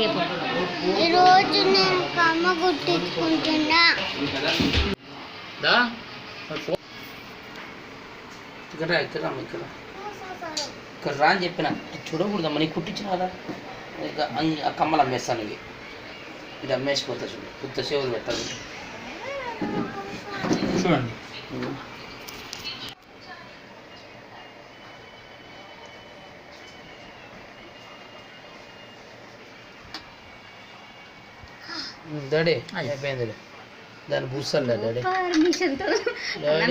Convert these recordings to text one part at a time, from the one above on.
కుట్టియపో. ఈరోజు నేను కమ్మ కుట్టించుకుంటున్నా. ఇక్కడ రా అని చెప్పిన చూడకూడదమ్మా, నీకు కుట్టించిన కదా ఆ కమ్మలు అమ్మేస్తాను. ఇవి ఇది అమ్మేసిపోతా చూడు, కొత్త సేవలు పెట్టాలి చూడండి. డాడీ అయిపోయింది, దాన్ని పూసాలి డాడీ.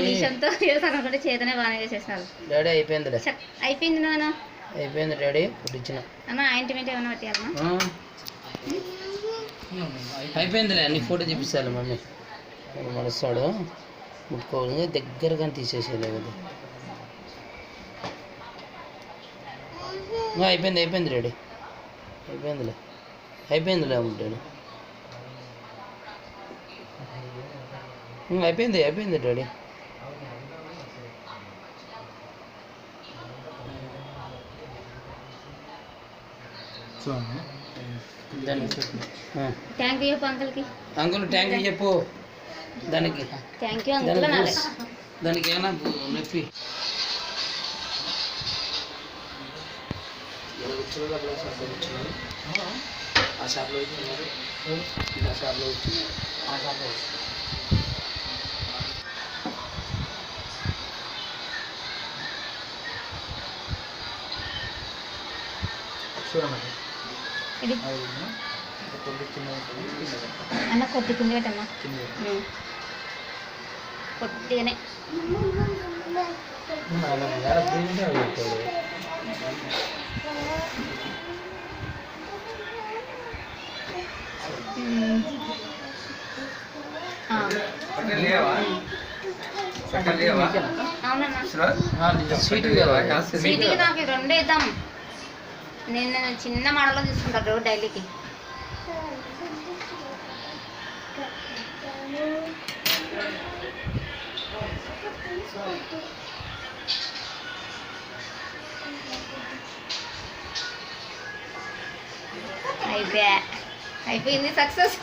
మిషన్తో చేస్తాను, చేతనే బాగానే చేసేసాను డాడీ. అయిపోయింది అయిపోయింది నాన్న, అయిపోయింది డాడీ. కుట్టించిన అన్న ఆయింట్మెంట్ ఏమైనా పెట్టాలన్నా? అయిపోయిందిలే, అన్ని ఫోటో చూపిస్తాను మమ్మీ. మనస్తాడు ముట్టుకోవాలి, దగ్గరగా తీసేసేలే కదా. అయిపోయింది అయిపోయింది డాడీ, అయిపోయిందిలే అయిపోయిందిలే డాడీ. అయిపోయింది అయిపోయింది డాడీ. థ్యాంక్ యూ చెప్పు అంకుల్కి. అంకుల్ థ్యాంక్ యూ చెప్పు దానికి. థ్యాంక్ యూ అంకుల్ అనాలి. దానికి ఏమన్నా నొప్పి ఆ షాప్లో ఇస్తున్నారు, ఆ షాప్లో ఇస్తున్నారు, ఆ షాప్లో ఇది అన్న కొద్ది కింద పెట్టమ్మా, కొద్దిగానే. అవునన్నా స్వీట్కి నాకు రెండు వేద్దాం. నేను చిన్న మడలో తీసుకుంటాను డైలీకి. అయిపోయింది సక్సెస్.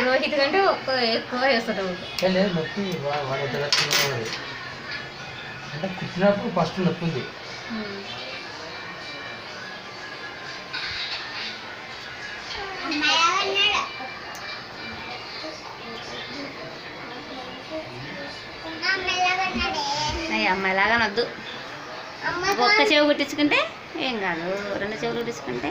రోహిత్ కంటే ఎక్కువ వేస్తాడు అంటే కుట్టినప్పుడు ఫస్ట్ నొప్పింది. అమ్మాయిలాగా నొద్దు. ఒక్క చెవి కుట్టించుకుంటే ఏం కాదు, రెండు చెవులు కుట్టించుకుంటే